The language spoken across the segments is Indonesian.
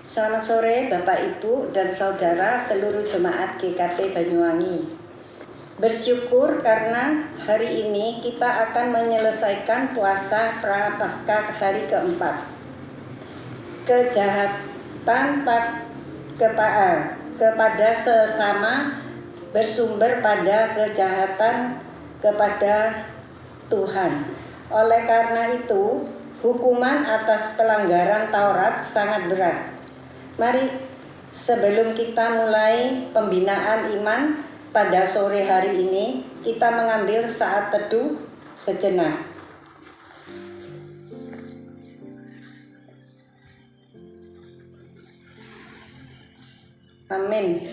Selamat sore Bapak Ibu dan Saudara seluruh jemaat GKP Banyuwangi. Bersyukur karena hari ini kita akan menyelesaikan puasa Prapaskah hari keempat. Kejahatan kepada sesama bersumber pada kejahatan kepada Tuhan. Oleh karena itu, hukuman atas pelanggaran Taurat sangat berat. Mari sebelum kita mulai pembinaan iman pada sore hari ini, kita mengambil saat teduh sejenak. Amin.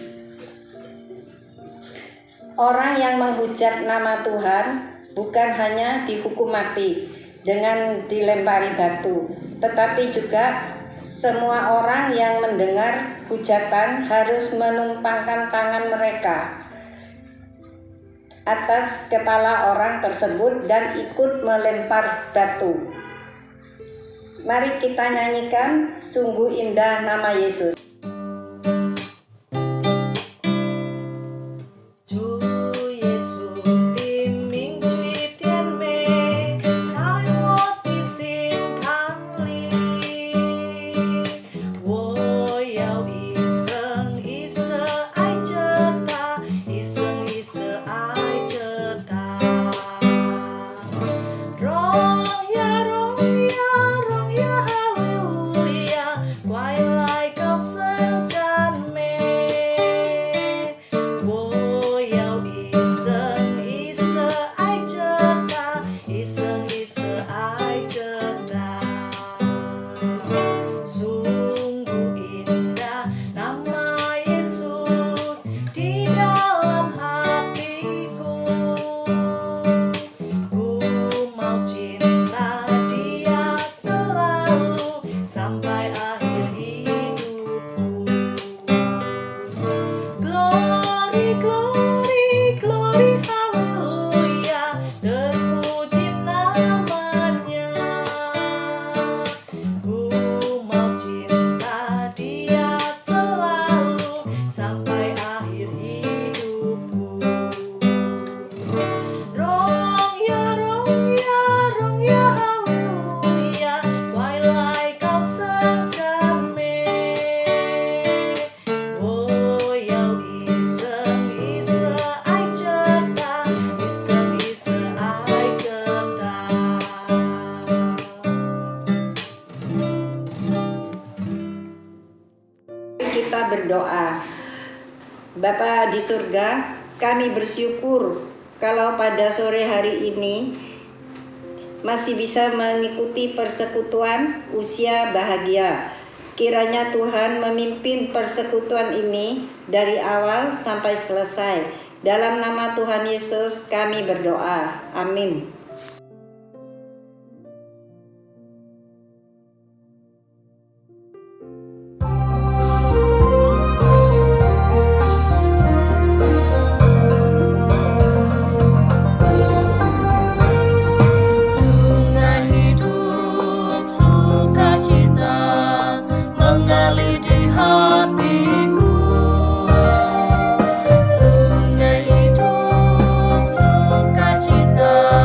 Orang yang menghujat nama Tuhan bukan hanya dihukum mati dengan dilempari batu, tetapi juga semua orang yang mendengar hujatan harus menumpangkan tangan mereka atas kepala orang tersebut dan ikut melempar batu. Mari kita nyanyikan Sungguh Indah Nama Yesus. Kita berdoa. Bapa di surga, kami bersyukur kalau pada sore hari ini masih bisa mengikuti persekutuan usia bahagia. Kiranya Tuhan memimpin persekutuan ini dari awal sampai selesai. Dalam nama Tuhan Yesus kami berdoa. Amin. Sungai hidup sukacita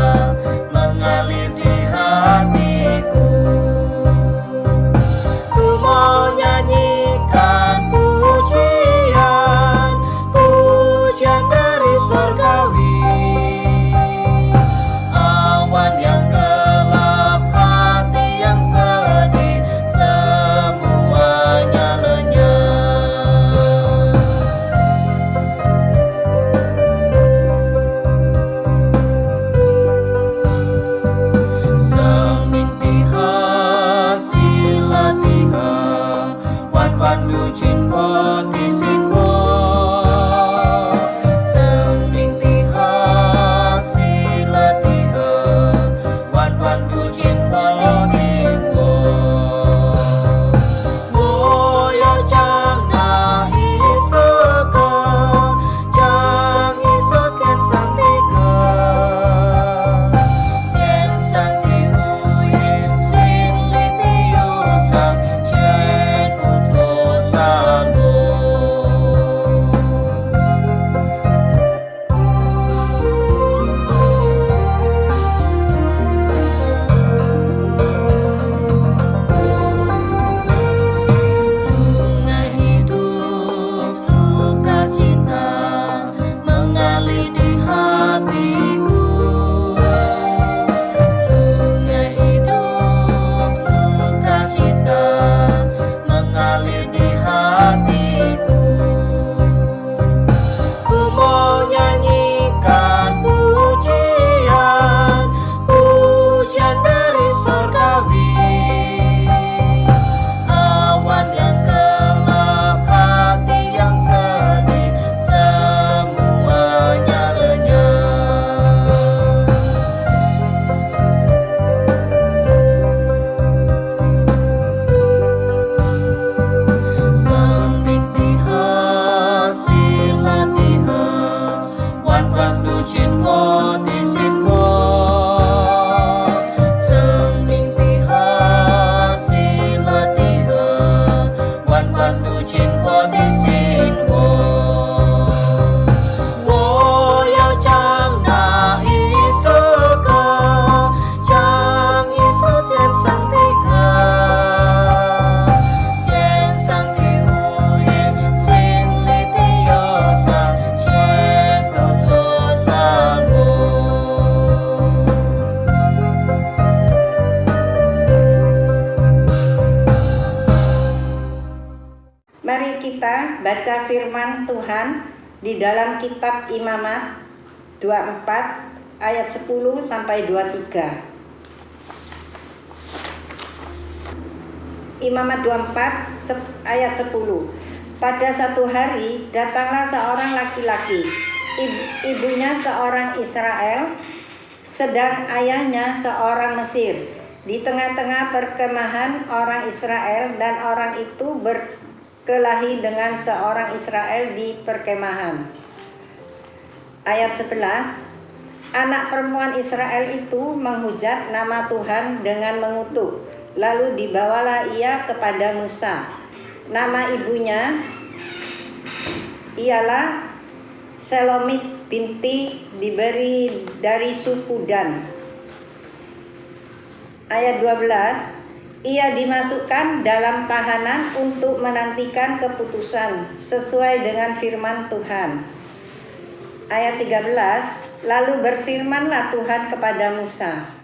kita baca firman Tuhan di dalam kitab Imamat 24 ayat 10 sampai 23. Imamat 24 ayat 10. Pada satu hari datanglah seorang laki-laki, ibunya seorang Israel, sedang ayahnya seorang Mesir. Di tengah-tengah perkemahan orang Israel, dan orang itu berkelahi dengan seorang Israel di perkemahan. Ayat 11. Anak perempuan Israel itu menghujat nama Tuhan dengan mengutuk. Lalu dibawalah ia kepada Musa. Nama ibunya ialah Selomit binti Diberi dari suku Dan. Ayat 12. Ia dimasukkan dalam tahanan untuk menantikan keputusan sesuai dengan firman Tuhan. Ayat 13. Lalu berfirmanlah Tuhan kepada Musa.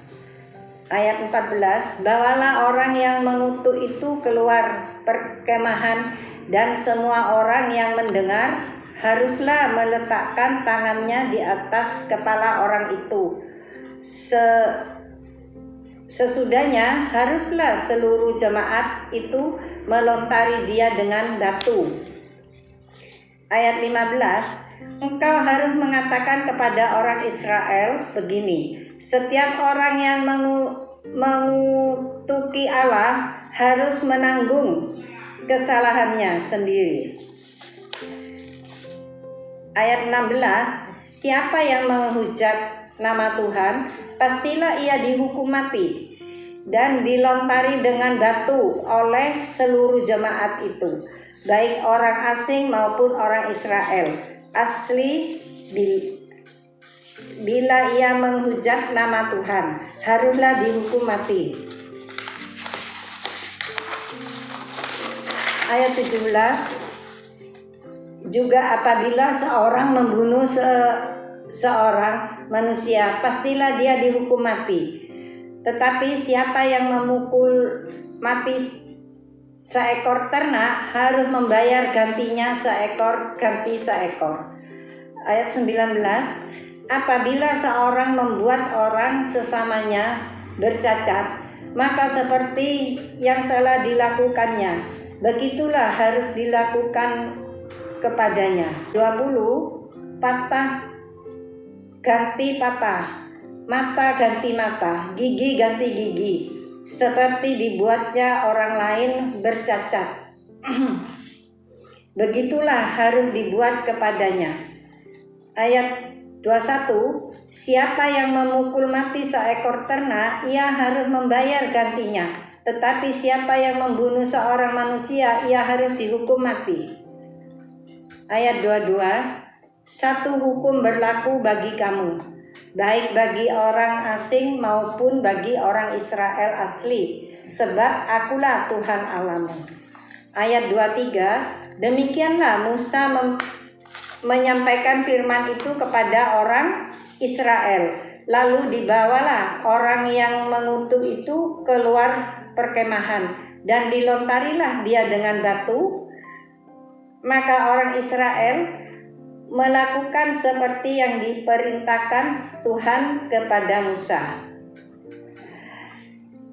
Ayat 14. Bawalah orang yang mengutuk itu keluar perkemahan, dan semua orang yang mendengar haruslah meletakkan tangannya di atas kepala orang itu. Sesudahnya haruslah seluruh jemaat itu melontari dia dengan batu. Ayat 15. Engkau harus mengatakan kepada orang Israel begini: setiap orang yang mengutuki Allah harus menanggung kesalahannya sendiri. Ayat 16. Siapa yang menghujat nama Tuhan, pastilah ia dihukum mati dan dilontari dengan batu oleh seluruh jemaat itu, baik orang asing maupun orang Israel asli. Bila ia menghujat nama Tuhan, haruslah dihukum mati. Ayat 17. Juga apabila seorang membunuh seorang manusia, pastilah dia dihukum mati. Tetapi siapa yang memukul mati seekor ternak harus membayar gantinya seekor ganti seekor. Ayat 19. Apabila seorang membuat orang sesamanya bercacat, maka seperti yang telah dilakukannya, begitulah harus dilakukan kepadanya. 20. Patah ganti patah, mata ganti mata, gigi ganti gigi, seperti dibuatnya orang lain bercacat. Begitulah harus dibuat kepadanya. Ayat 21. Siapa yang memukul mati seekor ternak, ia harus membayar gantinya. Tetapi siapa yang membunuh seorang manusia, ia harus dihukum mati. Ayat 22. Satu hukum berlaku bagi kamu, baik bagi orang asing maupun bagi orang Israel asli, sebab akulah Tuhan Allahmu. Ayat 23. Demikianlah Musa menyampaikan firman itu kepada orang Israel. Lalu dibawalah orang yang mengutuk itu keluar perkemahan, dan dilontarilah dia dengan batu. Maka orang Israel melakukan seperti yang diperintahkan Tuhan kepada Musa.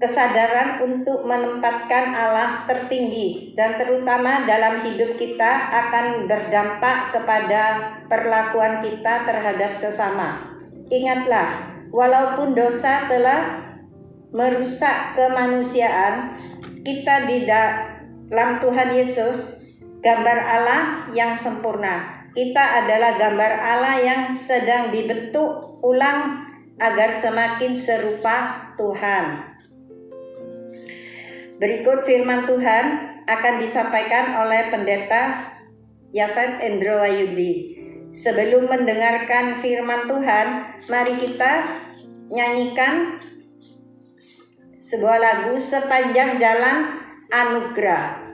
Kesadaran untuk menempatkan Allah tertinggi dan terutama dalam hidup kita akan berdampak kepada perlakuan kita terhadap sesama. Ingatlah, walaupun dosa telah merusak kemanusiaan, kita di dalam Tuhan Yesus gambar Allah yang sempurna. Kita adalah gambar Allah yang sedang dibentuk ulang agar semakin serupa Tuhan. Berikut firman Tuhan akan disampaikan oleh Pendeta Yafet Endro Wahyudi. Sebelum mendengarkan firman Tuhan, mari kita nyanyikan sebuah lagu Sepanjang Jalan Anugerah.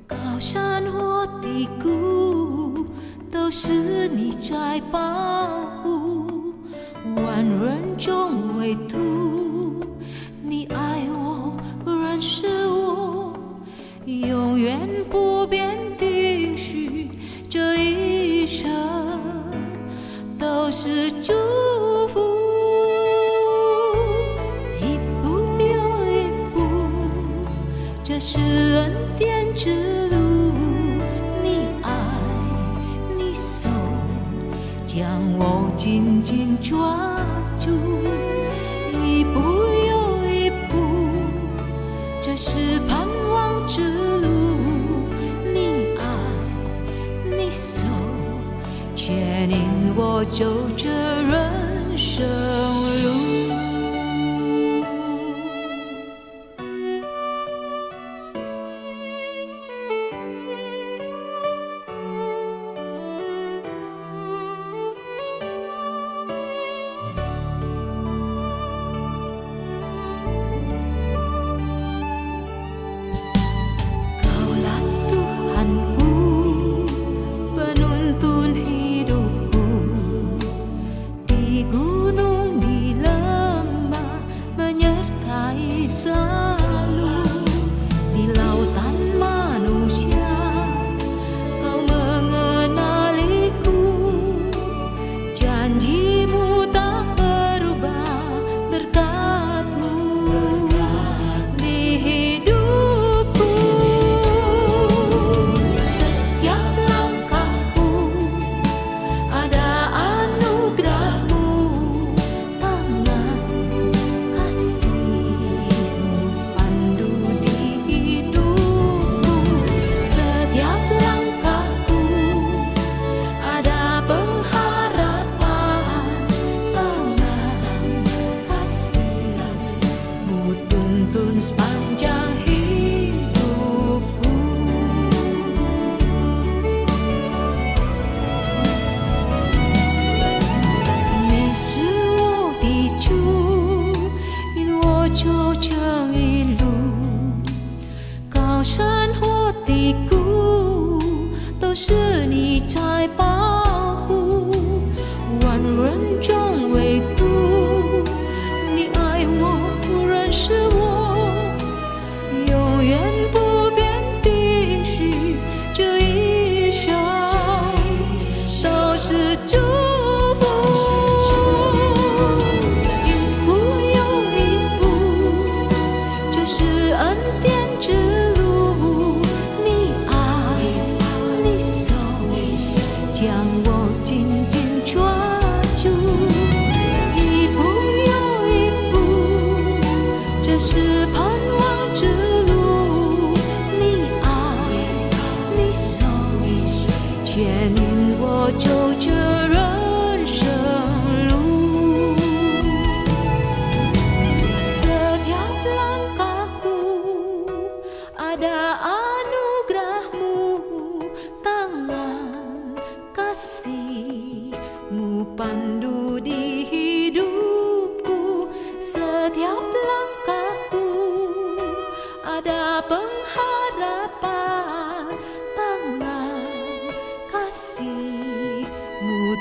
高山或里谷，都是你在保护。万人中唯独你爱我，认识我，永远不变定许，这一生都是祝福。一步又一步，这是恩典之路。你爱，你手将我紧紧抓住。一步又一步，这是盼望之路。你爱，你手牵引我走这人生路。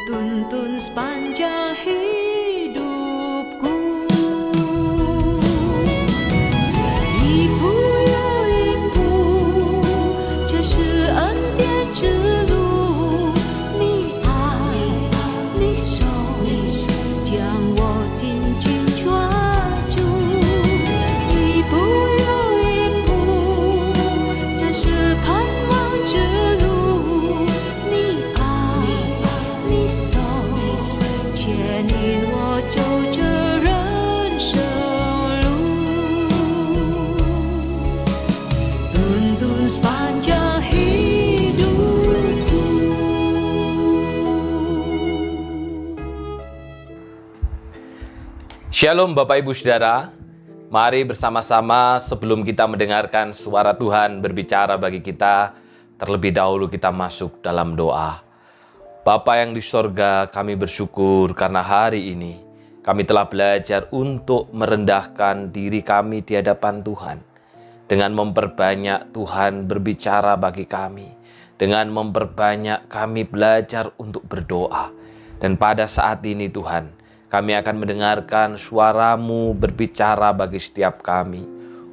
Tuntun sepanjang hidupku. Ibu ya ibu， 这是恩典之路。你爱，你手将我紧紧抓住。一步又一步，这是盼望之路。你爱，你手牵引我走这人生路。Tuntun sepanjang hidupku. Shalom Bapak Ibu Saudara, mari bersama-sama sebelum kita mendengarkan suara Tuhan berbicara bagi kita, terlebih dahulu kita masuk dalam doa. Bapa yang di sorga, kami bersyukur karena hari ini kami telah belajar untuk merendahkan diri kami di hadapan Tuhan. Dengan memperbanyak Tuhan berbicara bagi kami. Dengan memperbanyak kami belajar untuk berdoa. Dan pada saat ini Tuhan, kami akan mendengarkan suara-Mu berbicara bagi setiap kami.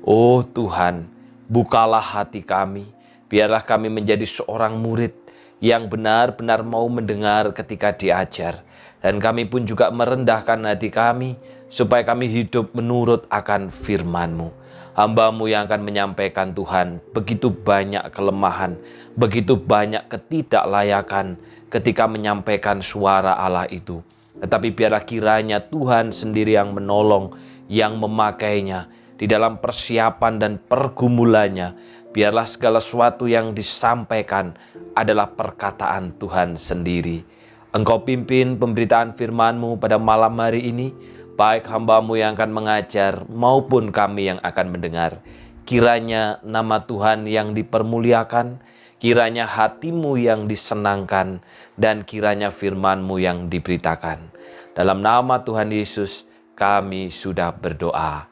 Oh Tuhan, bukalah hati kami. Biarlah kami menjadi seorang murid yang benar-benar mau mendengar ketika diajar. Dan kami pun juga merendahkan hati kami, supaya kami hidup menurut akan firman-Mu. Hamba-Mu yang akan menyampaikan Tuhan, begitu banyak kelemahan, begitu banyak ketidaklayakan ketika menyampaikan suara Allah itu. Tetapi biarlah kiranya Tuhan sendiri yang menolong, yang memakainya di dalam persiapan dan pergumulannya. Biarlah segala sesuatu yang disampaikan adalah perkataan Tuhan sendiri. Engkau pimpin pemberitaan firman-Mu pada malam hari ini, baik hamba-Mu yang akan mengajar maupun kami yang akan mendengar. Kiranya nama Tuhan yang dipermuliakan, kiranya hati-Mu yang disenangkan, dan kiranya firman-Mu yang diberitakan. Dalam nama Tuhan Yesus kami sudah berdoa.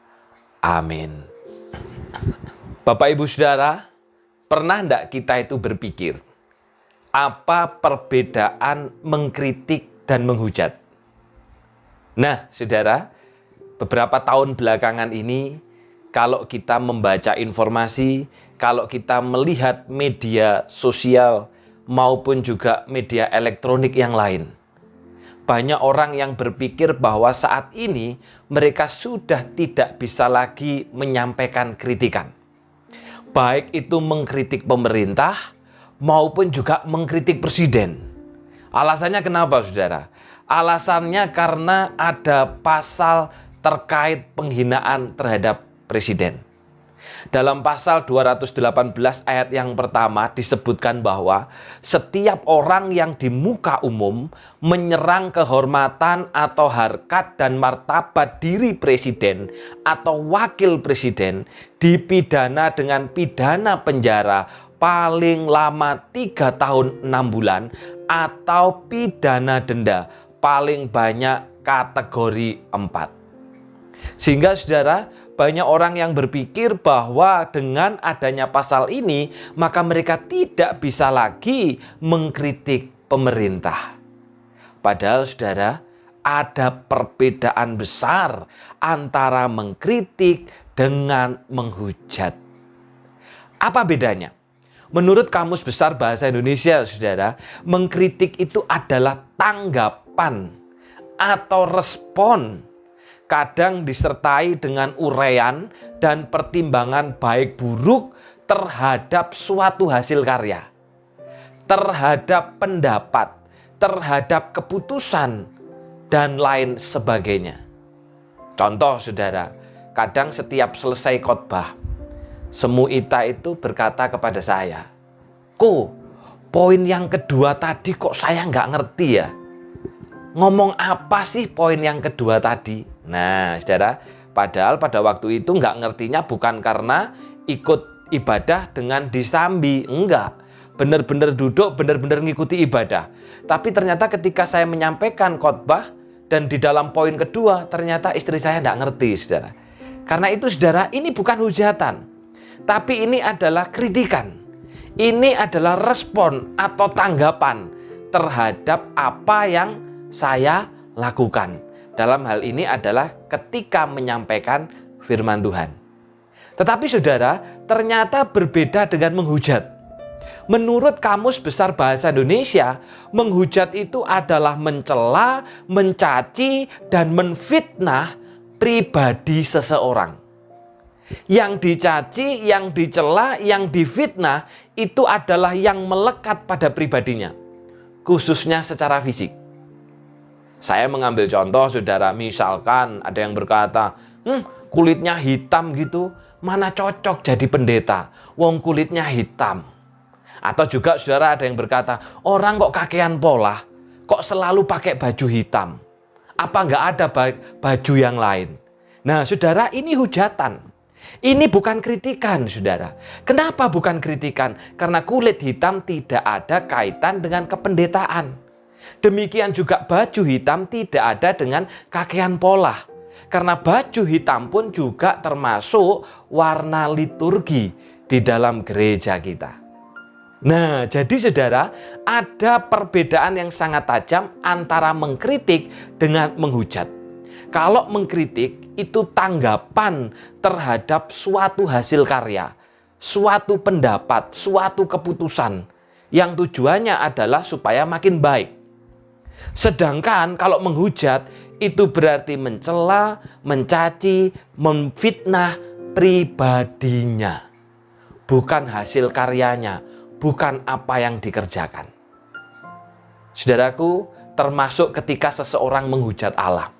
Amin. Bapak Ibu Saudara, pernah enggak kita itu berpikir, apa perbedaan mengkritik dan menghujat? Nah, Saudara, beberapa tahun belakangan ini, kalau kita membaca informasi, kalau kita melihat media sosial maupun juga media elektronik yang lain, banyak orang yang berpikir bahwa saat ini mereka sudah tidak bisa lagi menyampaikan kritikan. Baik itu mengkritik pemerintah maupun juga mengkritik presiden. Alasannya kenapa, Saudara? Alasannya karena ada pasal terkait penghinaan terhadap presiden. Dalam pasal 218 ayat yang pertama disebutkan bahwa setiap orang yang di muka umum menyerang kehormatan atau harkat dan martabat diri presiden atau wakil presiden dipidana dengan pidana penjara paling lama 3 tahun 6 bulan atau pidana denda paling banyak kategori 4. Sehingga Saudara, banyak orang yang berpikir bahwa dengan adanya pasal ini, maka mereka tidak bisa lagi mengkritik pemerintah. Padahal Saudara, ada perbedaan besar antara mengkritik dengan menghujat. Apa bedanya? Menurut Kamus Besar Bahasa Indonesia, Saudara, mengkritik itu adalah tanggapan atau respon, kadang disertai dengan uraian dan pertimbangan baik buruk terhadap suatu hasil karya, terhadap pendapat, terhadap keputusan, dan lain sebagainya. Contoh, Saudara, kadang setiap selesai khotbah, Semu Ita itu berkata kepada saya, "Ko, poin yang kedua tadi kok saya nggak ngerti ya? Ngomong apa sih poin yang kedua tadi?" Nah, Saudara, padahal pada waktu itu nggak ngertinya bukan karena ikut ibadah dengan disambi, enggak. Benar-benar duduk, benar-benar ngikuti ibadah. Tapi ternyata ketika saya menyampaikan khotbah dan di dalam poin kedua, ternyata istri saya nggak ngerti, Saudara. Karena itu, Saudara, ini bukan hujatan, tapi ini adalah kritikan. Ini adalah respon atau tanggapan terhadap apa yang saya lakukan. Dalam hal ini adalah ketika menyampaikan firman Tuhan. Tetapi Saudara, ternyata berbeda dengan menghujat. Menurut Kamus Besar Bahasa Indonesia, menghujat itu adalah mencela, mencaci, dan menfitnah pribadi seseorang. Yang dicaci, yang dicela, yang difitnah itu adalah yang melekat pada pribadinya, khususnya secara fisik. Saya mengambil contoh, Saudara, misalkan ada yang berkata, kulitnya hitam gitu, mana cocok jadi pendeta, wong kulitnya hitam. Atau juga Saudara ada yang berkata, orang kok kakean pola, kok selalu pakai baju hitam, apa nggak ada baju yang lain? Nah, Saudara, ini hujatan. Ini bukan kritikan, Saudara. Kenapa bukan kritikan? Karena kulit hitam tidak ada kaitan dengan kependetaan. Demikian juga baju hitam tidak ada dengan kakean pola. Karena baju hitam pun juga termasuk warna liturgi di dalam gereja kita. Nah, jadi saudara, ada perbedaan yang sangat tajam antara mengkritik dengan menghujat. Kalau mengkritik itu tanggapan terhadap suatu hasil karya, suatu pendapat, suatu keputusan yang tujuannya adalah supaya makin baik. Sedangkan kalau menghujat itu berarti mencela, mencaci, memfitnah pribadinya. Bukan hasil karyanya, bukan apa yang dikerjakan. Saudaraku, termasuk ketika seseorang menghujat Allah.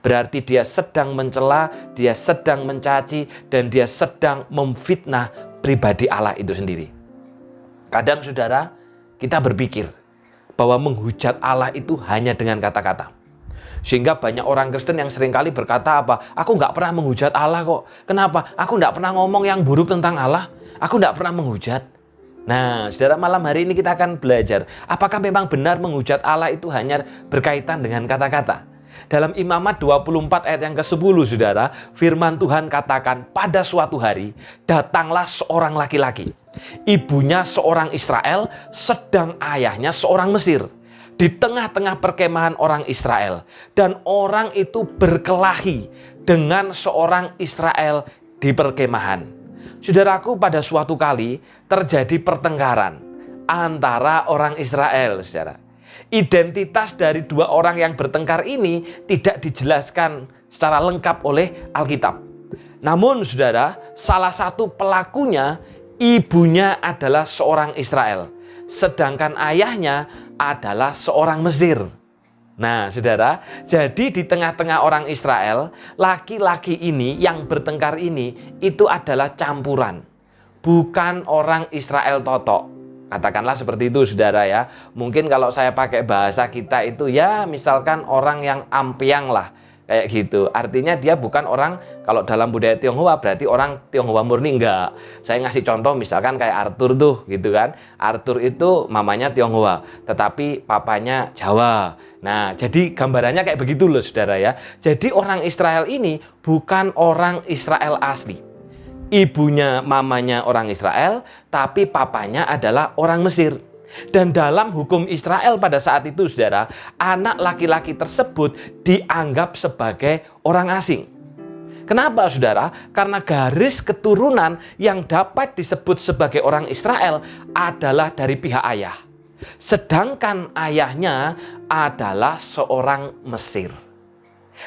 Berarti dia sedang mencela, dia sedang mencaci, dan dia sedang memfitnah pribadi Allah itu sendiri. Kadang saudara, kita berpikir bahwa menghujat Allah itu hanya dengan kata-kata. Sehingga banyak orang Kristen yang seringkali berkata apa? Aku nggak pernah menghujat Allah kok. Kenapa? Aku nggak pernah ngomong yang buruk tentang Allah. Aku nggak pernah menghujat. Nah, saudara, malam hari ini kita akan belajar. Apakah memang benar menghujat Allah itu hanya berkaitan dengan kata-kata? Dalam Imamat 24 ayat yang ke-10, saudara, firman Tuhan katakan, pada suatu hari datanglah seorang laki-laki. Ibunya seorang Israel, sedang ayahnya seorang Mesir. Di tengah-tengah perkemahan orang Israel. Dan orang itu berkelahi dengan seorang Israel di perkemahan. Saudaraku, pada suatu kali terjadi pertengkaran antara orang Israel, saudara. Identitas dari dua orang yang bertengkar ini tidak dijelaskan secara lengkap oleh Alkitab. Namun saudara, salah satu pelakunya ibunya adalah seorang Israel, sedangkan ayahnya adalah seorang Mesir. Nah saudara, jadi di tengah-tengah orang Israel, laki-laki ini yang bertengkar ini itu adalah campuran, bukan orang Israel totok. Katakanlah seperti itu saudara ya. Mungkin kalau saya pakai bahasa kita itu ya misalkan orang yang ampiang lah. Kayak gitu. Artinya dia bukan orang, kalau dalam budaya Tionghoa berarti orang Tionghoa murni, enggak. Saya ngasih contoh misalkan kayak Arthur tuh gitu kan. Arthur itu mamanya Tionghoa, tetapi papanya Jawa. Nah jadi gambarannya kayak begitu loh saudara ya. Jadi orang Israel ini bukan orang Israel asli. Ibunya, mamanya orang Israel, tapi papanya adalah orang Mesir. Dan dalam hukum Israel pada saat itu, saudara, anak laki-laki tersebut dianggap sebagai orang asing. Kenapa, saudara? Karena garis keturunan yang dapat disebut sebagai orang Israel adalah dari pihak ayah. Sedangkan ayahnya adalah seorang Mesir.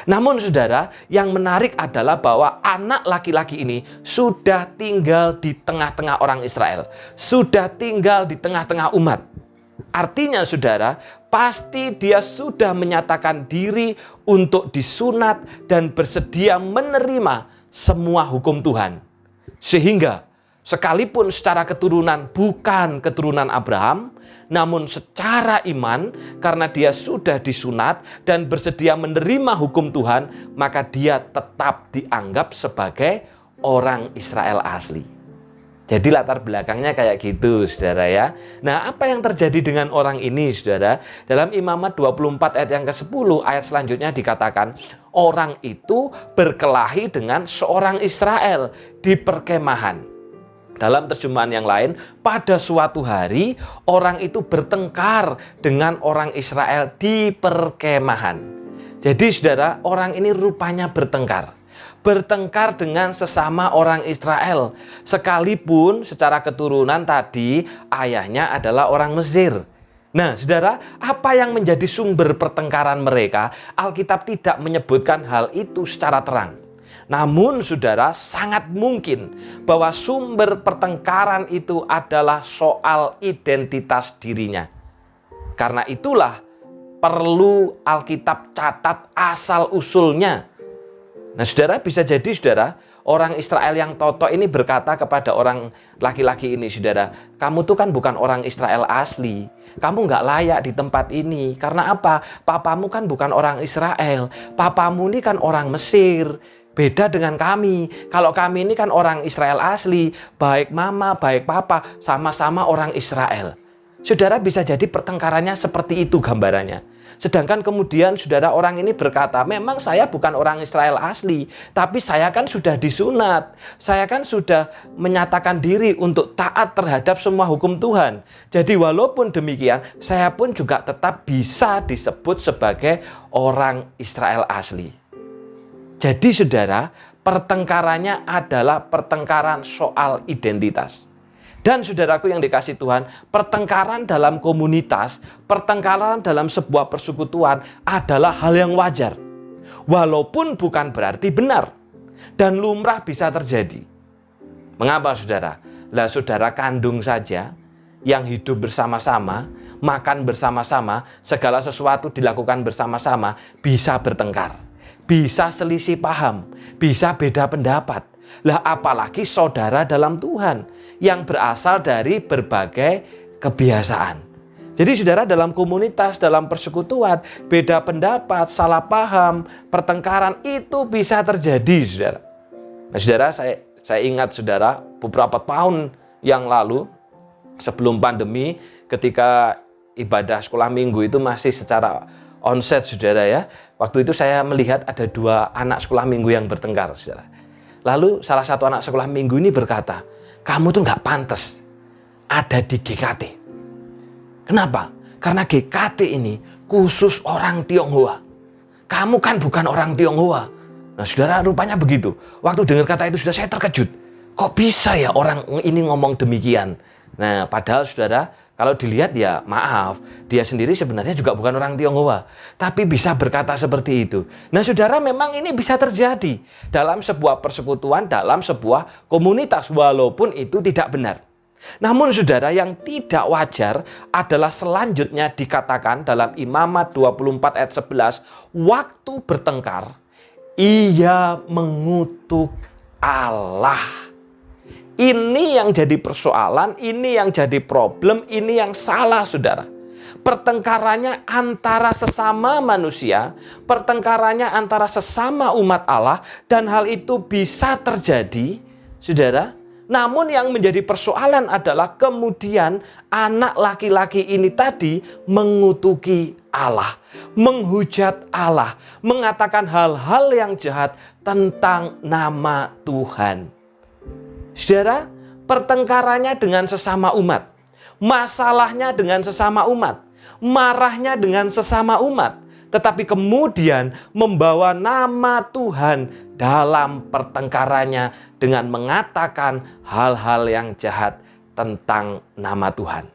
Namun saudara, yang menarik adalah bahwa anak laki-laki ini sudah tinggal di tengah-tengah orang Israel. Sudah tinggal di tengah-tengah umat. Artinya saudara, pasti dia sudah menyatakan diri untuk disunat dan bersedia menerima semua hukum Tuhan. Sehingga sekalipun secara keturunan bukan keturunan Abraham, namun secara iman, karena dia sudah disunat dan bersedia menerima hukum Tuhan, maka dia tetap dianggap sebagai orang Israel asli. Jadi latar belakangnya kayak gitu, saudara ya. Nah, apa yang terjadi dengan orang ini, saudara? Dalam Imamat 24 ayat yang ke-10, ayat selanjutnya dikatakan, orang itu berkelahi dengan seorang Israel di perkemahan. Dalam terjemahan yang lain, pada suatu hari orang itu bertengkar dengan orang Israel di perkemahan. Jadi saudara, orang ini rupanya bertengkar. Bertengkar dengan sesama orang Israel. Sekalipun secara keturunan tadi ayahnya adalah orang Mesir. Nah saudara, apa yang menjadi sumber pertengkaran mereka? Alkitab tidak menyebutkan hal itu secara terang. Namun saudara, sangat mungkin bahwa sumber pertengkaran itu adalah soal identitas dirinya. Karena itulah perlu Alkitab catat asal-usulnya. Nah saudara, bisa jadi saudara, orang Israel yang totok ini berkata kepada orang laki-laki ini, saudara, kamu tuh kan bukan orang Israel asli. Kamu nggak layak di tempat ini. Karena apa? Papamu kan bukan orang Israel. Papamu ini kan orang Mesir. Beda dengan kami. Kalau kami ini kan orang Israel asli, baik mama, baik papa, sama-sama orang Israel. Saudara, bisa jadi pertengkarannya seperti itu gambarannya. Sedangkan kemudian saudara orang ini berkata, memang saya bukan orang Israel asli, tapi saya kan sudah disunat. Saya kan sudah menyatakan diri untuk taat terhadap semua hukum Tuhan. Jadi walaupun demikian, saya pun juga tetap bisa disebut sebagai orang Israel asli. Jadi saudara, pertengkarannya adalah pertengkaran soal identitas. Dan saudaraku yang dikasihi Tuhan, pertengkaran dalam komunitas, pertengkaran dalam sebuah persekutuan adalah hal yang wajar. Walaupun bukan berarti benar. Dan lumrah bisa terjadi. Mengapa saudara? Lah saudara kandung saja yang hidup bersama-sama, makan bersama-sama, segala sesuatu dilakukan bersama-sama, bisa bertengkar. Bisa selisih paham, bisa beda pendapat. Lah apalagi saudara dalam Tuhan yang berasal dari berbagai kebiasaan. Jadi saudara dalam komunitas, dalam persekutuan, beda pendapat, salah paham, pertengkaran itu bisa terjadi saudara. Nah saudara, saya ingat saudara beberapa tahun yang lalu sebelum pandemi ketika ibadah sekolah minggu itu masih secara onsite saudara ya. Waktu itu saya melihat ada 2 anak sekolah minggu yang bertengkar saudara. Lalu salah satu anak sekolah minggu ini berkata, kamu tuh nggak pantas ada di GKT. Kenapa? Karena GKT ini khusus orang Tionghoa. Kamu kan bukan orang Tionghoa. Nah saudara rupanya begitu. Waktu dengar kata itu sudah saya terkejut. Kok bisa ya orang ini ngomong demikian? Nah padahal saudara, kalau dilihat ya maaf, dia sendiri sebenarnya juga bukan orang Tionghoa. Tapi bisa berkata seperti itu. Nah saudara memang ini bisa terjadi dalam sebuah persekutuan, dalam sebuah komunitas. Walaupun itu tidak benar. Namun saudara yang tidak wajar adalah selanjutnya dikatakan dalam Imamat 24 ayat 11. Waktu bertengkar, ia mengutuk Allah. Ini yang jadi persoalan, ini yang jadi problem, ini yang salah saudara. Pertengkarannya antara sesama manusia, pertengkarannya antara sesama umat Allah, dan hal itu bisa terjadi, saudara. Namun yang menjadi persoalan adalah kemudian anak laki-laki ini tadi mengutuki Allah, menghujat Allah, mengatakan hal-hal yang jahat tentang nama Tuhan. Saudara, pertengkarannya dengan sesama umat, masalahnya dengan sesama umat, marahnya dengan sesama umat, tetapi kemudian membawa nama Tuhan dalam pertengkarannya dengan mengatakan hal-hal yang jahat tentang nama Tuhan.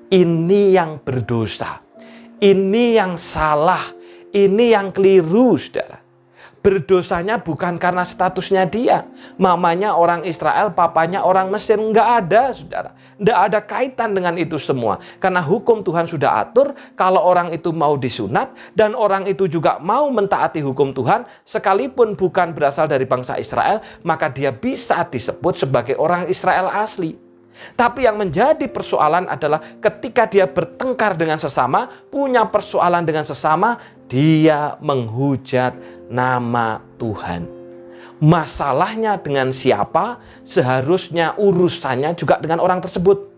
Ini yang berdosa, ini yang salah, ini yang keliru, saudara. Berdosanya bukan karena statusnya dia. Mamanya orang Israel, papanya orang Mesir. Nggak ada, saudara. Nggak ada kaitan dengan itu semua. Karena hukum Tuhan sudah atur, kalau orang itu mau disunat, dan orang itu juga mau mentaati hukum Tuhan, sekalipun bukan berasal dari bangsa Israel, maka dia bisa disebut sebagai orang Israel asli. Tapi yang menjadi persoalan adalah ketika dia bertengkar dengan sesama, punya persoalan dengan sesama, dia menghujat nama Tuhan. Masalahnya dengan siapa, seharusnya urusannya juga dengan orang tersebut.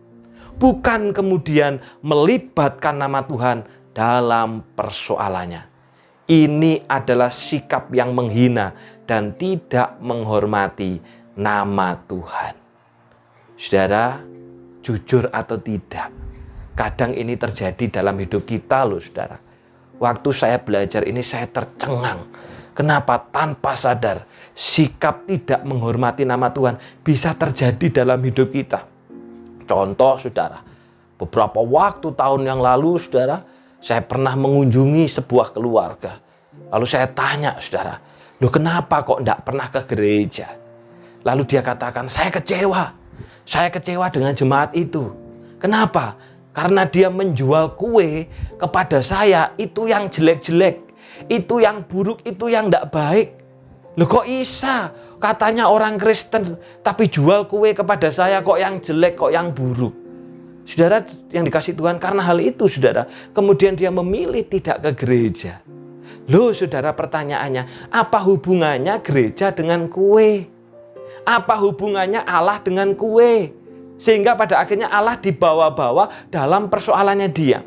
Bukan kemudian melibatkan nama Tuhan dalam persoalannya. Ini adalah sikap yang menghina dan tidak menghormati nama Tuhan. Saudara, jujur atau tidak, kadang ini terjadi dalam hidup kita loh saudara. Waktu saya belajar ini saya tercengang. Kenapa tanpa sadar sikap tidak menghormati nama Tuhan bisa terjadi dalam hidup kita. Contoh saudara, beberapa waktu tahun yang lalu saudara, saya pernah mengunjungi sebuah keluarga. Lalu saya tanya saudara, loh kenapa kok enggak pernah ke gereja? Lalu dia katakan, saya kecewa. Saya kecewa dengan jemaat itu. Kenapa? Karena dia menjual kue kepada saya itu yang jelek-jelek, itu yang buruk, itu yang tidak baik. Loh kok bisa? Katanya orang Kristen, tapi jual kue kepada saya kok yang jelek, kok yang buruk. Saudara yang dikasihi Tuhan, karena hal itu saudara, kemudian dia memilih tidak ke gereja. Loh saudara, pertanyaannya, apa hubungannya gereja dengan kue? Apa hubungannya Allah dengan kue? Sehingga pada akhirnya Allah dibawa-bawa dalam persoalannya dia.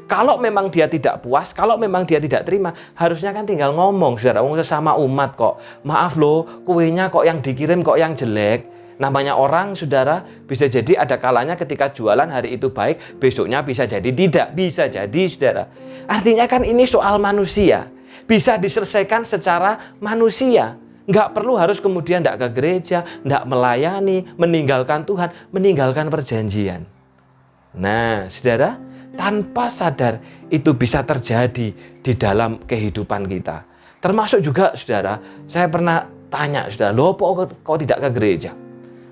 Kalau memang dia tidak puas, kalau memang dia tidak terima, harusnya kan tinggal ngomong, saudara, sesama umat kok. Maaf loh, kuenya kok yang dikirim kok yang jelek. Namanya orang, saudara, bisa jadi ada kalanya ketika jualan hari itu baik, besoknya bisa jadi tidak. Bisa jadi, saudara. Artinya kan ini soal manusia. Bisa diselesaikan secara manusia. Nggak perlu harus kemudian nggak ke gereja, nggak melayani, meninggalkan Tuhan, meninggalkan perjanjian. Nah, saudara, tanpa sadar itu bisa terjadi di dalam kehidupan kita. Termasuk juga, saudara, saya pernah tanya, saudara, loh kok tidak ke gereja?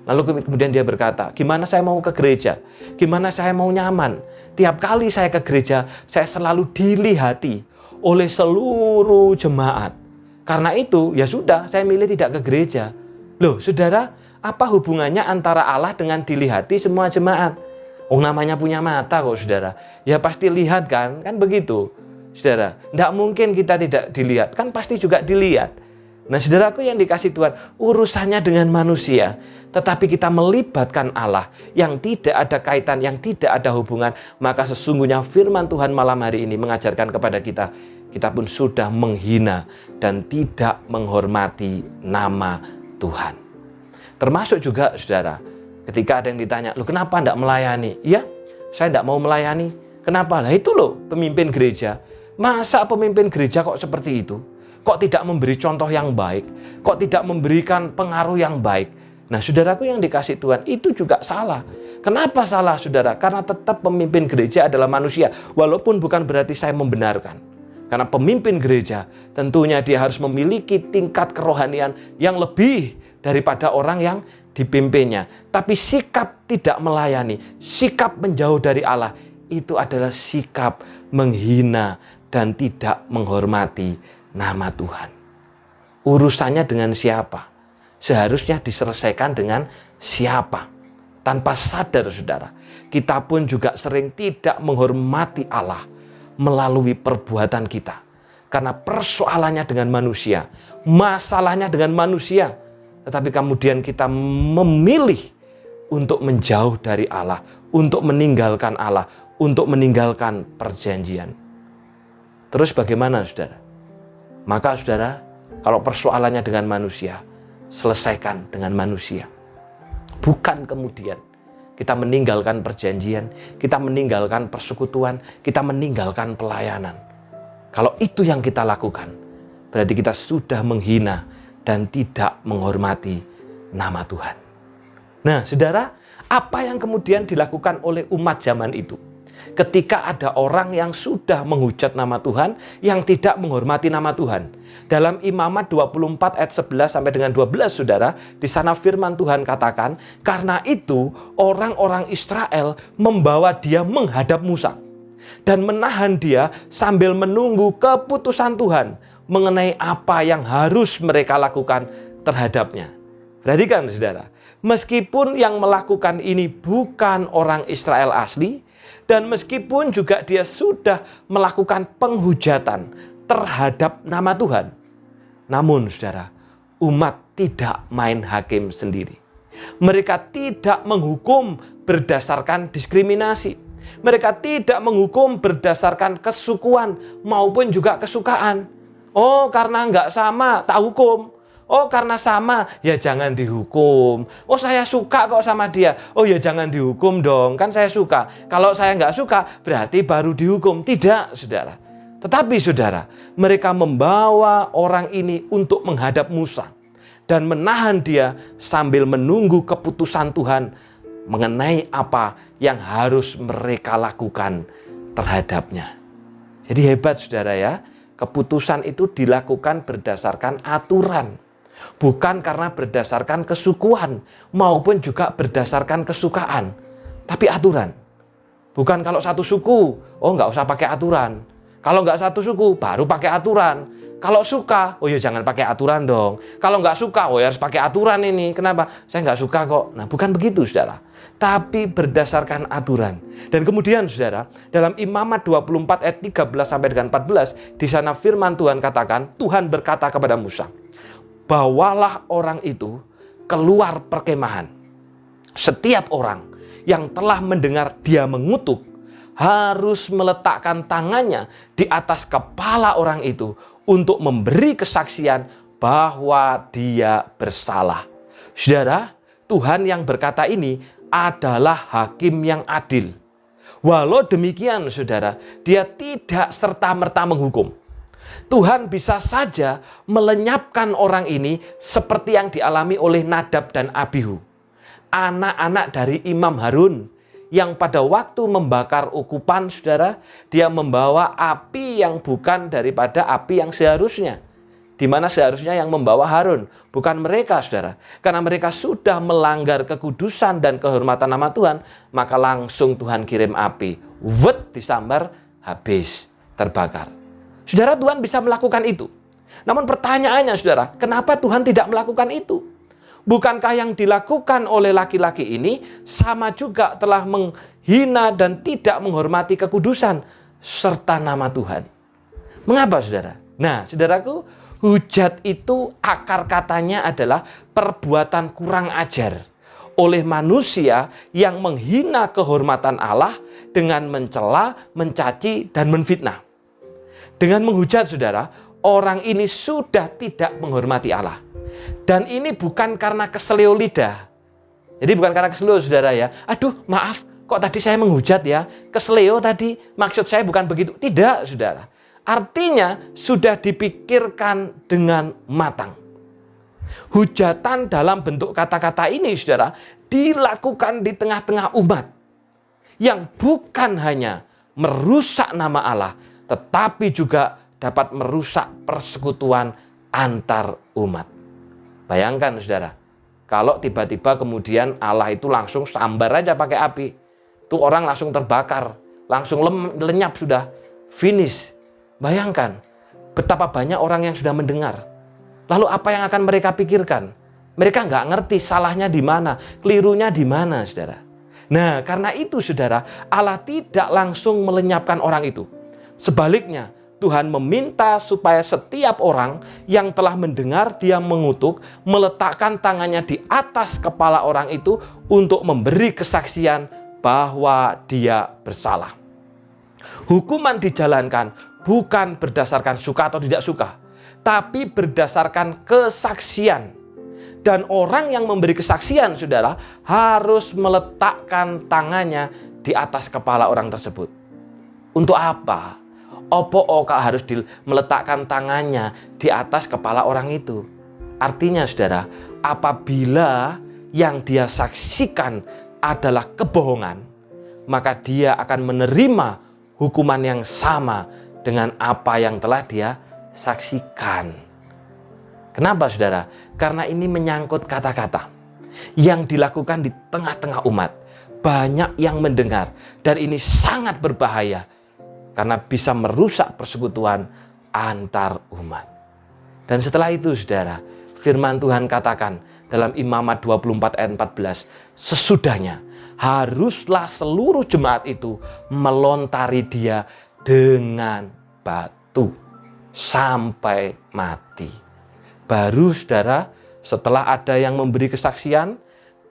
Lalu kemudian dia berkata, gimana saya mau ke gereja? Gimana saya mau nyaman? Tiap kali saya ke gereja, saya selalu dilihati oleh seluruh jemaat. Karena itu, ya sudah, saya milih tidak ke gereja. Loh, saudara, apa hubungannya antara Allah dengan dilihati semua jemaat? Oh, namanya punya mata kok, saudara. Ya pasti lihat kan begitu. Saudara, tidak mungkin kita tidak dilihat, kan pasti juga dilihat. Nah, saudaraku yang dikasih Tuhan, urusannya dengan manusia, tetapi kita melibatkan Allah yang tidak ada kaitan, yang tidak ada hubungan, maka sesungguhnya firman Tuhan malam hari ini mengajarkan kepada kita, kita pun sudah menghina dan tidak menghormati nama Tuhan. Termasuk juga, saudara, ketika ada yang ditanya, loh kenapa tidak melayani? Iya, saya tidak mau melayani. Kenapa? Lah itu loh pemimpin gereja. Masa pemimpin gereja kok seperti itu? Kok tidak memberi contoh yang baik? Kok tidak memberikan pengaruh yang baik? Nah, saudaraku yang dikasih Tuhan, itu juga salah. Kenapa salah, saudara? Karena tetap pemimpin gereja adalah manusia. Walaupun bukan berarti saya membenarkan. Karena pemimpin gereja tentunya dia harus memiliki tingkat kerohanian yang lebih daripada orang yang dipimpinnya. Tapi sikap tidak melayani, sikap menjauh dari Allah, itu adalah sikap menghina dan tidak menghormati nama Tuhan. Urusannya dengan siapa? Seharusnya diselesaikan dengan siapa? Tanpa sadar, saudara, kita pun juga sering tidak menghormati Allah melalui perbuatan kita. Karena persoalannya dengan manusia, masalahnya dengan manusia. Tetapi kemudian kita memilih untuk menjauh dari Allah, untuk meninggalkan Allah, untuk meninggalkan perjanjian. Terus bagaimana, saudara? Maka, saudara, kalau persoalannya dengan manusia, selesaikan dengan manusia. Bukan kemudian kita meninggalkan perjanjian, kita meninggalkan persekutuan, kita meninggalkan pelayanan. Kalau itu yang kita lakukan, berarti kita sudah menghina dan tidak menghormati nama Tuhan. Nah, saudara, apa yang kemudian dilakukan oleh umat zaman itu? Ketika ada orang yang sudah menghujat nama Tuhan, yang tidak menghormati nama Tuhan. Dalam Imamat 24 ayat 11 sampai dengan 12, saudara, di sana firman Tuhan katakan, karena itu orang-orang Israel membawa dia menghadap Musa dan menahan dia sambil menunggu keputusan Tuhan mengenai apa yang harus mereka lakukan terhadapnya. Perhatikan, saudara, meskipun yang melakukan ini bukan orang Israel asli, dan meskipun juga dia sudah melakukan penghujatan terhadap nama Tuhan, namun, saudara, umat tidak main hakim sendiri. Mereka tidak menghukum berdasarkan diskriminasi. Mereka tidak menghukum berdasarkan kesukuan maupun juga kesukaan. Oh, karena nggak sama, tak hukum. Oh, karena sama, ya jangan dihukum. Oh, saya suka kok sama dia. Oh, ya jangan dihukum dong, kan saya suka. Kalau saya nggak suka, berarti baru dihukum. Tidak, saudara. Tetapi, saudara, mereka membawa orang ini untuk menghadap Musa dan menahan dia sambil menunggu keputusan Tuhan mengenai apa yang harus mereka lakukan terhadapnya. Jadi hebat, saudara ya. Keputusan itu dilakukan berdasarkan aturan. Bukan karena berdasarkan kesukuan maupun juga berdasarkan kesukaan. Tapi aturan. Bukan kalau satu suku, oh nggak usah pakai aturan. Kalau nggak satu suku, baru pakai aturan. Kalau suka, oh ya jangan pakai aturan dong. Kalau nggak suka, oh ya harus pakai aturan ini. Kenapa? Saya nggak suka kok. Nah, bukan begitu, saudara. Tapi berdasarkan aturan. Dan kemudian, saudara, dalam Imamat 24 ayat 13 sampai dengan 14, di sana firman Tuhan katakan, Tuhan berkata kepada Musa, bawalah orang itu keluar perkemahan. Setiap orang yang telah mendengar dia mengutuk, harus meletakkan tangannya di atas kepala orang itu untuk memberi kesaksian bahwa dia bersalah. Saudara, Tuhan yang berkata ini adalah hakim yang adil. Walau demikian, saudara, dia tidak serta-merta menghukum. Tuhan bisa saja melenyapkan orang ini seperti yang dialami oleh Nadab dan Abihu, anak-anak dari Imam Harun, yang pada waktu membakar ukupan, saudara, dia membawa api yang bukan daripada api yang seharusnya. Di mana seharusnya yang membawa Harun, bukan mereka, saudara. Karena mereka sudah melanggar kekudusan dan kehormatan nama Tuhan, maka langsung Tuhan kirim api. Disambar, habis, terbakar. Saudara, Tuhan bisa melakukan itu. Namun pertanyaannya, saudara, kenapa Tuhan tidak melakukan itu? Bukankah yang dilakukan oleh laki-laki ini sama juga telah menghina dan tidak menghormati kekudusan serta nama Tuhan? Mengapa, saudara? Nah, saudaraku, hujat itu akar katanya adalah perbuatan kurang ajar oleh manusia yang menghina kehormatan Allah dengan mencela, mencaci, dan menfitnah. Dengan menghujat, saudara, orang ini sudah tidak menghormati Allah. Dan ini bukan karena keselio lidah. Jadi bukan karena keselio, saudara ya. Aduh, maaf, kok tadi saya menghujat ya. Keselio tadi, maksud saya bukan begitu. Tidak, saudara. Artinya sudah dipikirkan dengan matang. Hujatan dalam bentuk kata-kata ini, saudara, dilakukan di tengah-tengah umat yang bukan hanya merusak nama Allah, tetapi juga dapat merusak persekutuan antar umat. Bayangkan, saudara, kalau tiba-tiba kemudian Allah itu langsung sambar aja pakai api, itu orang langsung terbakar, langsung lenyap sudah, finish. Bayangkan betapa banyak orang yang sudah mendengar. Lalu apa yang akan mereka pikirkan? Mereka nggak ngerti salahnya di mana, kelirunya di mana, saudara. Nah, karena itu, saudara, Allah tidak langsung melenyapkan orang itu. Sebaliknya, Tuhan meminta supaya setiap orang yang telah mendengar dia mengutuk, meletakkan tangannya di atas kepala orang itu untuk memberi kesaksian bahwa dia bersalah. Hukuman dijalankan bukan berdasarkan suka atau tidak suka, tapi berdasarkan kesaksian. Dan orang yang memberi kesaksian, saudara, harus meletakkan tangannya di atas kepala orang tersebut. Untuk apa? Opo-oka harus meletakkan tangannya di atas kepala orang itu. Artinya, saudara, apabila yang dia saksikan adalah kebohongan, maka dia akan menerima hukuman yang sama dengan apa yang telah dia saksikan. Kenapa, saudara? Karena ini menyangkut kata-kata yang dilakukan di tengah-tengah umat. Banyak yang mendengar, dan ini sangat berbahaya karena bisa merusak persekutuan antar umat. Dan setelah itu, saudara, firman Tuhan katakan dalam Imamat 24 ayat 14, sesudahnya haruslah seluruh jemaat itu melontari dia dengan batu sampai mati. Baru, saudara, setelah ada yang memberi kesaksian,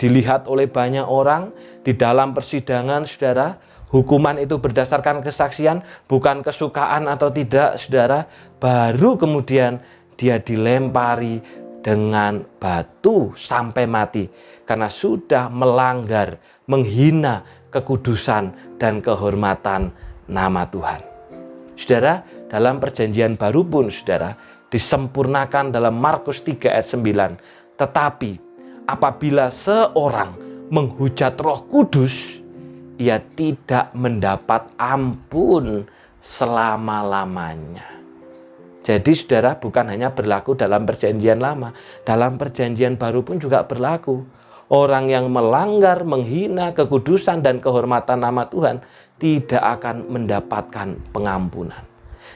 dilihat oleh banyak orang di dalam persidangan, saudara, hukuman itu berdasarkan kesaksian, bukan kesukaan atau tidak, saudara. Baru kemudian dia dilempari dengan batu sampai mati karena sudah melanggar, menghina kekudusan dan kehormatan nama Tuhan. Saudara, dalam perjanjian baru pun, saudara, disempurnakan dalam Markus 3 ayat 9. Tetapi apabila seorang menghujat Roh Kudus, ia tidak mendapat ampun selama-lamanya. Jadi, saudara, bukan hanya berlaku dalam perjanjian lama, dalam perjanjian baru pun juga berlaku. Orang yang melanggar, menghina kekudusan dan kehormatan nama Tuhan tidak akan mendapatkan pengampunan.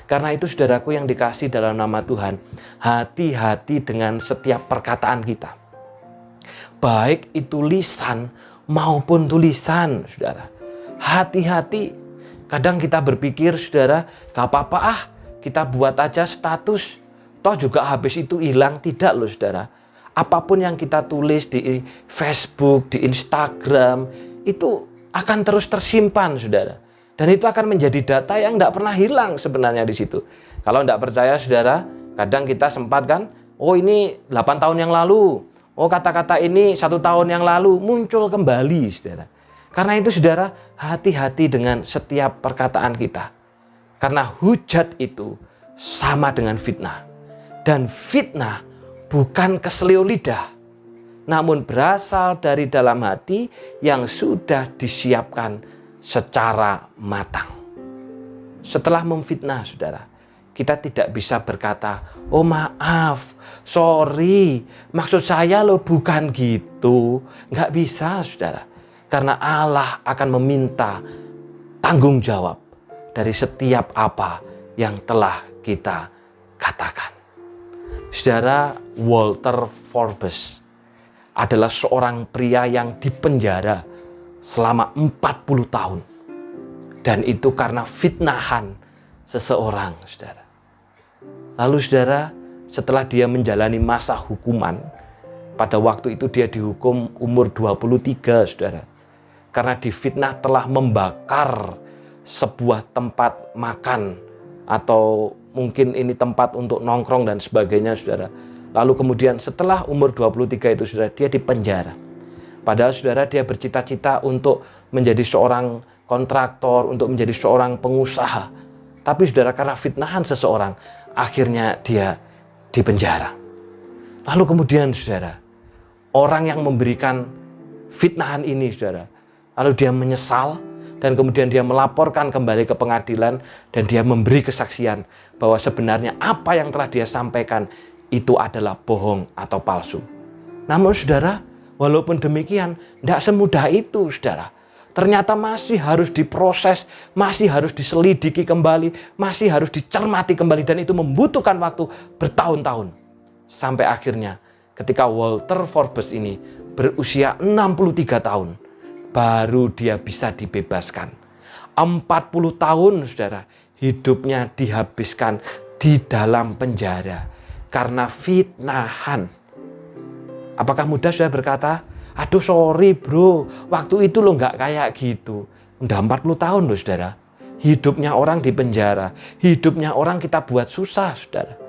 Karena itu, saudaraku yang dikasihi dalam nama Tuhan, hati-hati dengan setiap perkataan kita. Baik itu lisan maupun tulisan, saudara. Hati-hati. Kadang kita berpikir, saudara, gak apa-apa kita buat aja status. Toh juga habis itu hilang. Tidak loh, saudara. Apapun yang kita tulis di Facebook, di Instagram, itu akan terus tersimpan, saudara. Dan itu akan menjadi data yang tidak pernah hilang sebenarnya di situ. Kalau tidak percaya saudara, kadang kita sempat kan, oh ini 8 tahun yang lalu, oh kata-kata ini 1 tahun yang lalu, muncul kembali saudara. Karena itu saudara, hati-hati dengan setiap perkataan kita. Karena hujat itu sama dengan fitnah. Dan fitnah bukan keselio lidah, namun berasal dari dalam hati yang sudah disiapkan secara matang. Setelah memfitnah saudara, kita tidak bisa berkata, oh maaf, sorry, maksud saya loh bukan gitu. Nggak bisa saudara. Karena Allah akan meminta tanggung jawab dari setiap apa yang telah kita katakan. Saudara, Walter Forbes adalah seorang pria yang dipenjara selama 40 tahun. Dan itu karena fitnahan seseorang, saudara. Lalu saudara, setelah dia menjalani masa hukuman, pada waktu itu dia dihukum umur 23, saudara. Karena difitnah telah membakar sebuah tempat makan atau mungkin ini tempat untuk nongkrong dan sebagainya, saudara. Lalu kemudian setelah umur 23 itu, saudara, dia dipenjara. Padahal saudara, dia bercita-cita untuk menjadi seorang kontraktor, untuk menjadi seorang pengusaha. Tapi saudara, karena fitnahan seseorang, akhirnya dia dipenjara. Lalu kemudian saudara, orang yang memberikan fitnahan ini saudara, lalu dia menyesal dan kemudian dia melaporkan kembali ke pengadilan dan dia memberi kesaksian bahwa sebenarnya apa yang telah dia sampaikan itu adalah bohong atau palsu. Namun saudara, walaupun demikian, tidak semudah itu saudara. Ternyata masih harus diproses, masih harus diselidiki kembali, masih harus dicermati kembali. Dan itu membutuhkan waktu bertahun-tahun. Sampai akhirnya ketika Walter Forbes ini berusia 63 tahun, baru dia bisa dibebaskan. 40 tahun saudara, hidupnya dihabiskan di dalam penjara karena fitnahan. Apakah mudah saudara berkata, aduh sorry bro, waktu itu lo nggak kayak gitu. Udah 40 tahun loh saudara. Hidupnya orang di penjara, hidupnya orang kita buat susah saudara.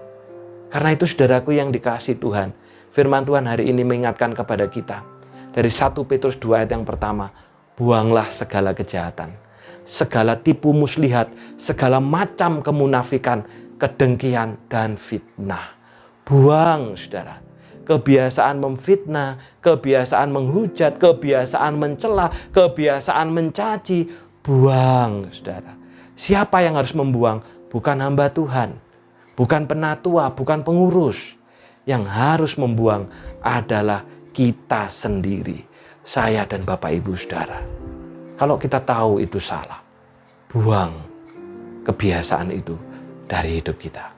Karena itu saudaraku yang dikasihi Tuhan, firman Tuhan hari ini mengingatkan kepada kita. Dari 1 Petrus 2 ayat yang pertama, buanglah segala kejahatan, segala tipu muslihat, segala macam kemunafikan, kedengkian dan fitnah. Buang saudara. Kebiasaan memfitnah, kebiasaan menghujat, kebiasaan mencela, kebiasaan mencaci, buang saudara. Siapa yang harus membuang? Bukan hamba Tuhan, bukan penatua, bukan pengurus. Yang harus membuang adalah kita sendiri, saya dan Bapak Ibu saudara. Kalau kita tahu itu salah, buang kebiasaan itu dari hidup kita.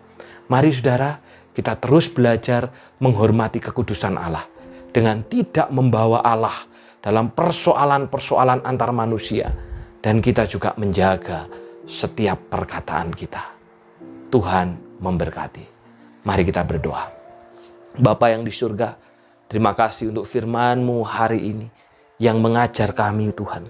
Mari saudara, kita terus belajar menghormati kekudusan Allah dengan tidak membawa Allah dalam persoalan-persoalan antar manusia, dan kita juga menjaga setiap perkataan kita. Tuhan memberkati. Mari kita berdoa. Bapa yang di surga, terima kasih untuk firman-Mu hari ini yang mengajar kami Tuhan.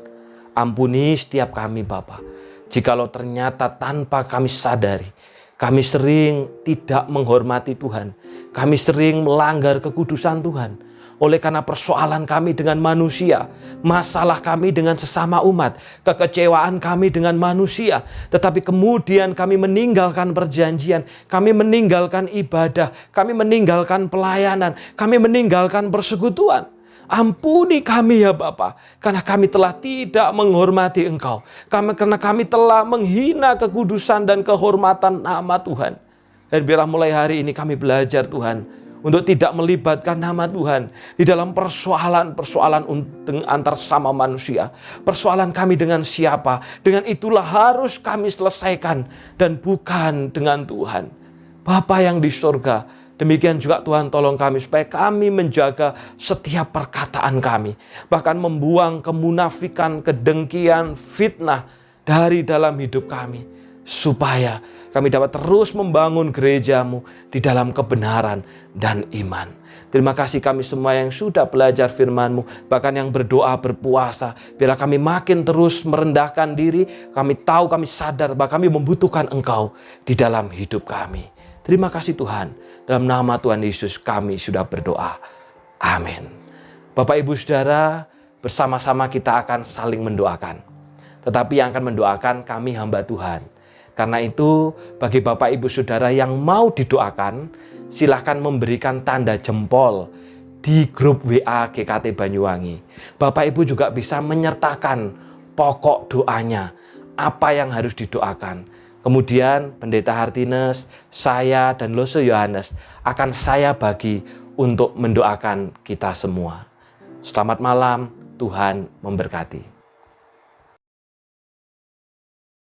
Ampuni setiap kami Bapa, jikalau ternyata tanpa kami sadari, kami sering tidak menghormati Tuhan. Kami sering melanggar kekudusan Tuhan. Oleh karena persoalan kami dengan manusia, masalah kami dengan sesama umat, kekecewaan kami dengan manusia. Tetapi kemudian kami meninggalkan perjanjian, kami meninggalkan ibadah, kami meninggalkan pelayanan, kami meninggalkan persekutuan. Ampuni kami ya Bapa, karena kami telah tidak menghormati Engkau. Karena kami telah menghina kekudusan dan kehormatan nama Tuhan. Dan biarlah mulai hari ini kami belajar Tuhan, untuk tidak melibatkan nama Tuhan di dalam persoalan-persoalan antar sama manusia. Persoalan kami dengan siapa, dengan itulah harus kami selesaikan dan bukan dengan Tuhan. Bapa yang di surga, demikian juga Tuhan tolong kami supaya kami menjaga setiap perkataan kami. Bahkan membuang kemunafikan, kedengkian, fitnah dari dalam hidup kami. Supaya kami dapat terus membangun gereja-Mu di dalam kebenaran dan iman. Terima kasih kami semua yang sudah belajar firman-Mu, bahkan yang berdoa, berpuasa. Biarlah kami makin terus merendahkan diri, kami tahu, kami sadar bahwa kami membutuhkan Engkau di dalam hidup kami. Terima kasih Tuhan, dalam nama Tuhan Yesus kami sudah berdoa. Amin. Bapak Ibu Saudara, bersama-sama kita akan saling mendoakan. Tetapi yang akan mendoakan kami hamba Tuhan. Karena itu bagi Bapak Ibu Saudara yang mau didoakan, silahkan memberikan tanda jempol di grup WA GKT Banyuwangi. Bapak Ibu juga bisa menyertakan pokok doanya, apa yang harus didoakan. Kemudian Pendeta Hartines, saya dan Lose Yohanes akan saya bagi untuk mendoakan kita semua. Selamat malam, Tuhan memberkati.